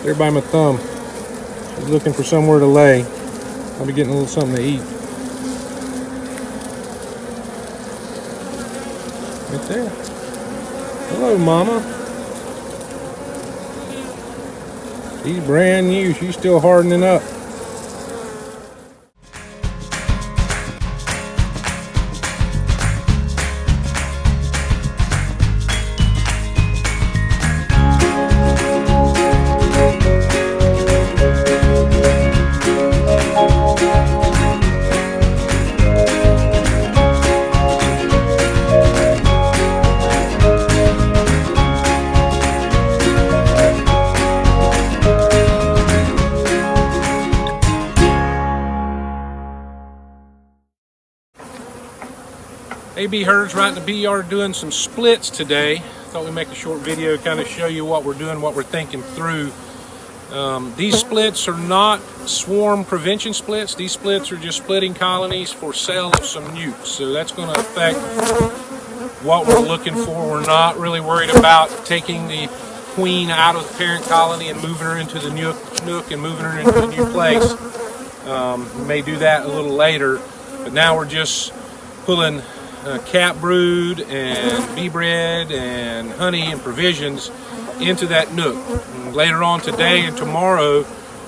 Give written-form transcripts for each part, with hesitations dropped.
there by my thumb. She's looking for somewhere to lay. I'll be getting a little something to eat. Right there. Hello, Mama. She's brand new. She's still hardening up. AB Herds right in the bee yard doing some splits today. Thought we'd make a short video, kind of show you what we're doing, what we're thinking through. These splits are not swarm prevention splits. These splits are just splitting colonies for sale of some nukes. So that's going to affect what we're looking for. We're not really worried about taking the queen out of the parent colony and moving her into the nook and moving her into a new place. We may do that a little later, but now we're just pulling cap brood and bee bread and honey and provisions into that nook. And later on today and tomorrow,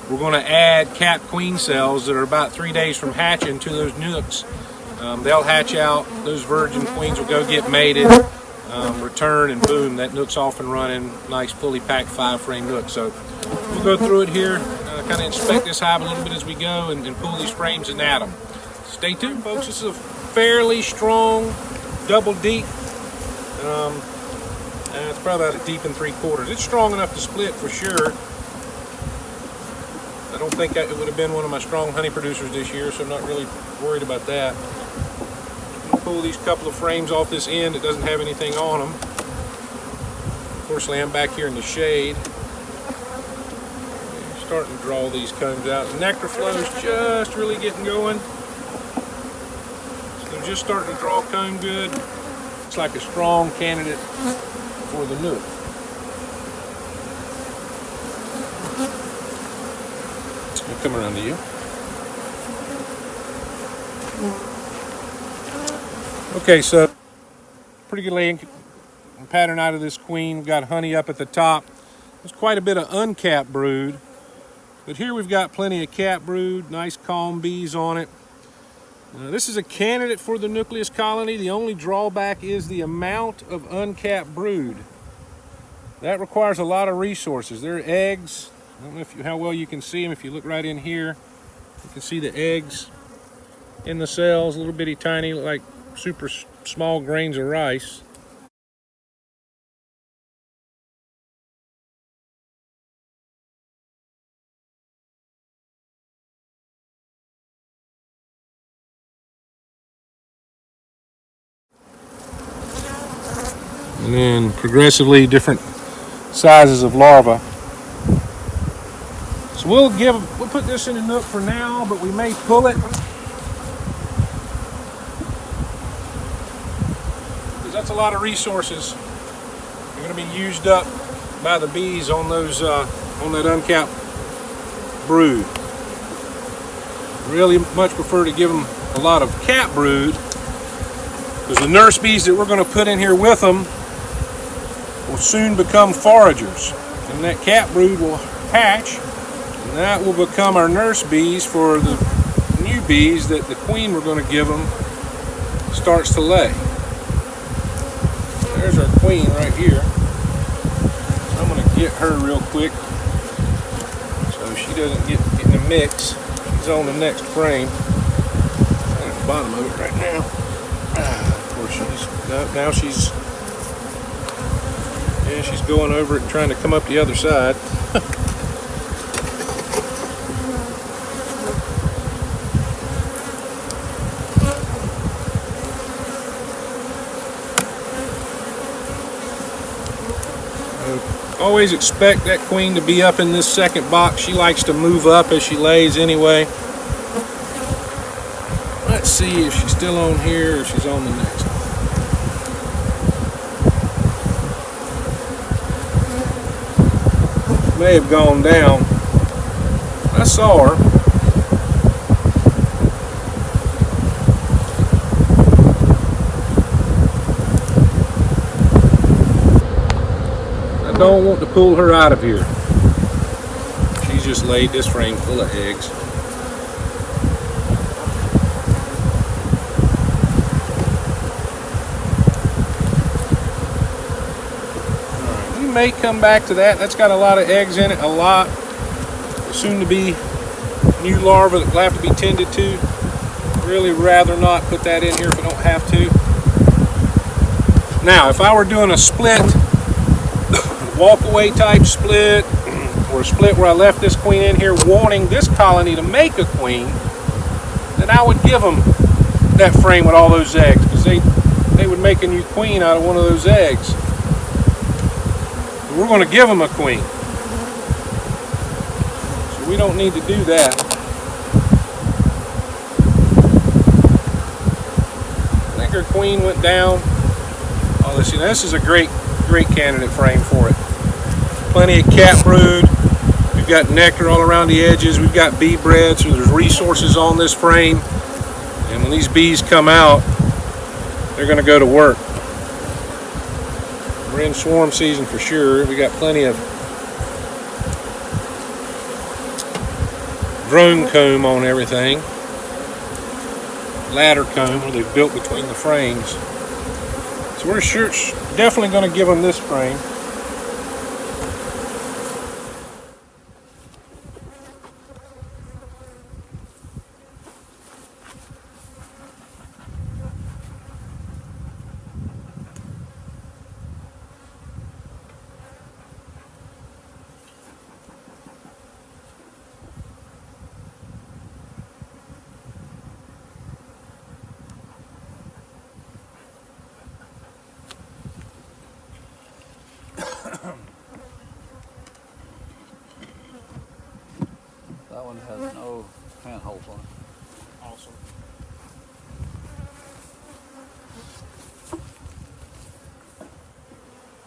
we're going to add cap queen cells that are about 3 days from hatching to those nooks. They'll hatch out, those virgin queens will go get mated, return, and boom, that nook's off and running. Nice fully packed 5-frame nook. So we'll go through it here, kind of inspect this hive a little bit as we go and pull these frames and add them. Stay tuned, folks. This is a fairly strong double deep. It's probably about a deep and 3/4. It's strong enough to split for sure. I don't think it would have been one of my strong honey producers this year, so I'm not really worried about that. Pull these couple of frames off this end. It doesn't have anything on them. Unfortunately, I'm back here in the shade. Starting to draw these combs out. The nectar flow is just really getting going. So they're just starting to draw comb good. It's like a strong candidate for the nook. I'll come around to you. Okay, so pretty good laying pattern out of this queen. We've got honey up at the top. There's quite a bit of uncapped brood, but here we've got plenty of capped brood, nice calm bees on it. This is a candidate for the nucleus colony. The only drawback is the amount of uncapped brood. That requires a lot of resources. There are eggs. I don't know how well you can see them. If you look right in here, you can see the eggs in the cells, a little bitty tiny, look like super small grains of rice. And then progressively different sizes of larvae. So we'll put this in a nook for now, but we may pull it because that's a lot of resources. They're going to be used up by the bees on those on that uncapped brood. Really much prefer to give them a lot of cap brood because the nurse bees that we're going to put in here with them will soon become foragers, and that cap brood will hatch, and that will become our nurse bees for the new bees that the queen we're going to give them starts to lay. There's our queen right here. I'm going to get her real quick so she doesn't get in the mix. She's on the next frame. I'm at the bottom of it right now. Of course, now she's going over it and trying to come up the other side. Always expect that queen to be up in this second box. She likes to move up as she lays anyway. Let's see if she's still on here or she's on the next one. may have gone down. I saw her. I don't want to pull her out of here. She's just laid this frame full of eggs. We may come back to that. That's got a lot of eggs in it, a lot. Soon to be new larvae that will have to be tended to. Really rather not put that in here if I don't have to. Now, if I were doing a split, walk-away type split, or a split where I left this queen in here wanting this colony to make a queen, then I would give them that frame with all those eggs, because they would make a new queen out of one of those eggs. We're going to give them a queen. We don't need to do that. I think our queen went down. Oh, let's see. Now, this is a great candidate frame for it. Plenty of cat brood. We've got nectar all around the edges. We've got bee bread, so there's resources on this frame. And when these bees come out, they're going to go to work. We're in swarm season for sure. We got plenty of drone comb on everything, ladder comb where they've built between the frames. So we're sure definitely going to give them this frame. That one has no handhold on it. Awesome.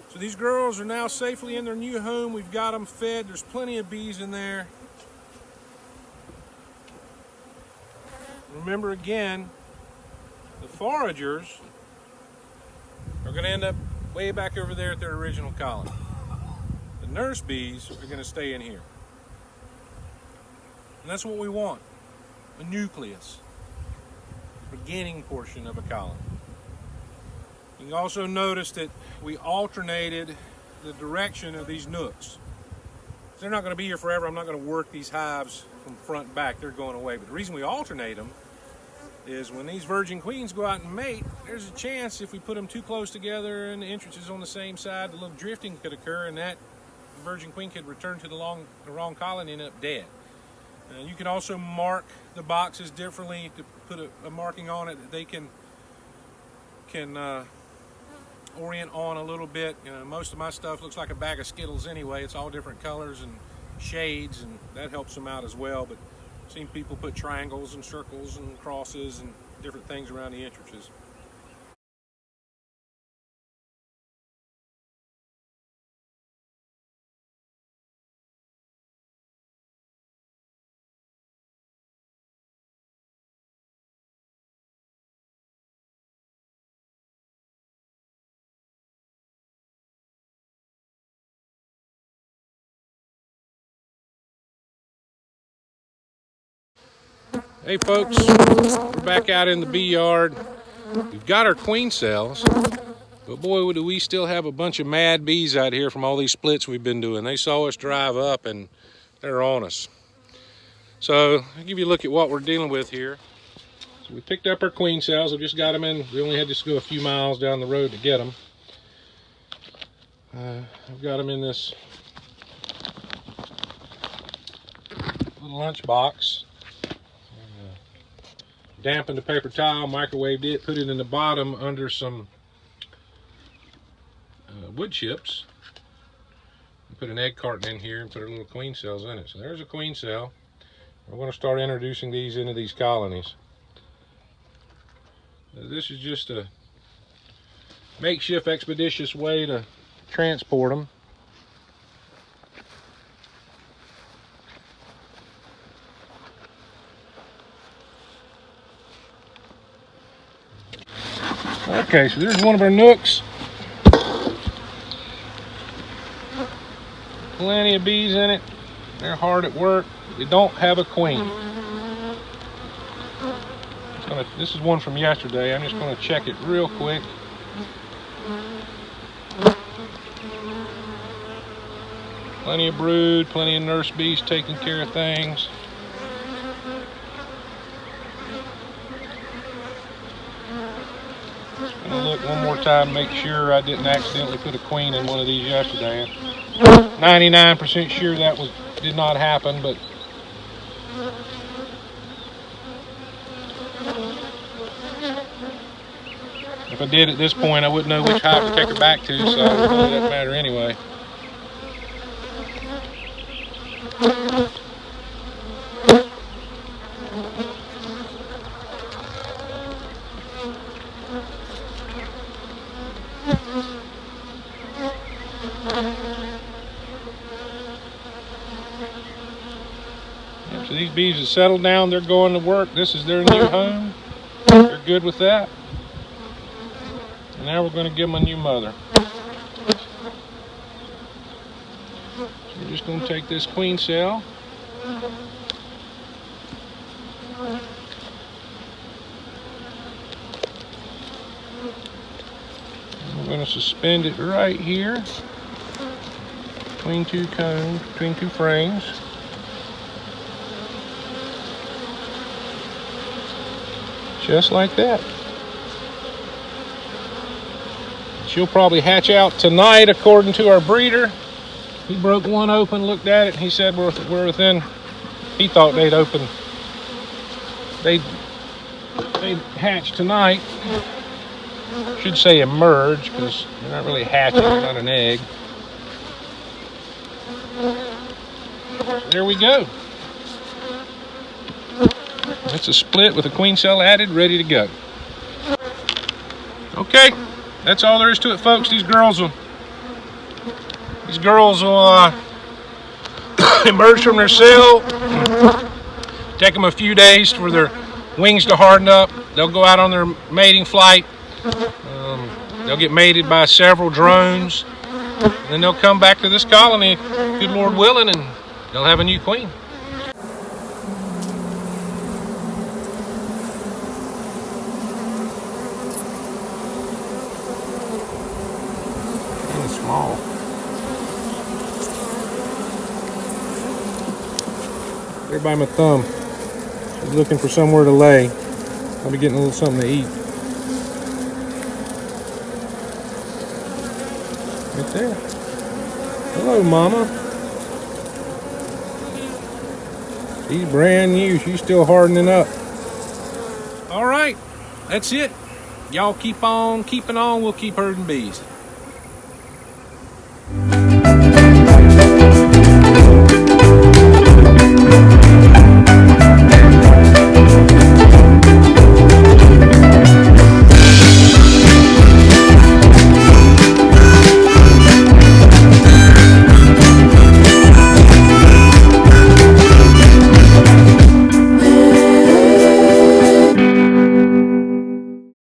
So these girls are now safely in their new home. We've got them fed. There's plenty of bees in there. Remember again, the foragers are going to end up way back over there at their original colony. The nurse bees are going to stay in here. And that's what we want, a nucleus, the beginning portion of a colony. You can also notice that we alternated the direction of these nooks. They're not going to be here forever. I'm not going to work these hives from front and back. They're going away. But the reason we alternate them is when these virgin queens go out and mate, there's a chance if we put them too close together and the entrance is on the same side, a little drifting could occur, and that virgin queen could return to the wrong colony and end up dead. You can also mark the boxes differently to put a marking on it that they can orient on a little bit. You know, most of my stuff looks like a bag of Skittles anyway. It's all different colors and shades, and that helps them out as well. But I've seen people put triangles and circles and crosses and different things around the entrances. Hey folks, we're back out in the bee yard. We've got our queen cells, but boy, do we still have a bunch of mad bees out here from all these splits we've been doing. They saw us drive up and they're on us. So I'll give you a look at what we're dealing with here. So we picked up our queen cells. We just got them in. We only had to go a few miles down the road to get them. I've got them in this little lunch box. Dampened the paper towel, microwaved it, put it in the bottom under some wood chips. Put an egg carton in here and put our little queen cells in it. So there's a queen cell. We're going to start introducing these into these colonies. This is just a makeshift expeditious way to transport them. Okay, so there's one of our nooks. Plenty of bees in it. They're hard at work. They don't have a queen. This is one from yesterday. I'm just going to check it real quick. Plenty of brood, plenty of nurse bees taking care of things. I'm going to look one more time, make sure I didn't accidentally put a queen in one of these yesterday. 99% sure that did not happen, but if I did at this point, I wouldn't know which hive to take her back to, so it really doesn't matter anyway. Yep, so these bees have settled down, they're going to work. This is their new home. They're good with that. And now we're going to give them a new mother. So we're just going to take this queen cell. We're going to suspend it right here between two cones, between two frames. Just like that. She'll probably hatch out tonight according to our breeder. He broke one open, looked at it, and he said we're within, he thought they'd hatch tonight. Should say emerge, because they're not really hatching, they're not an egg. So there we go. It's a split with a queen cell added, ready to go. Okay, that's all there is to it, folks. These girls will emerge from their cell. Take them a few days for their wings to harden up. They'll go out on their mating flight. They'll get mated by several drones. And then they'll come back to this colony, good Lord willing, and they'll have a new queen. Small. There by my thumb. She's looking for somewhere to lay. I'll be getting a little something to eat. Right there. Hello, Mama. She's brand new. She's still hardening up. All right. That's it. Y'all keep on keeping on. We'll keep herding bees.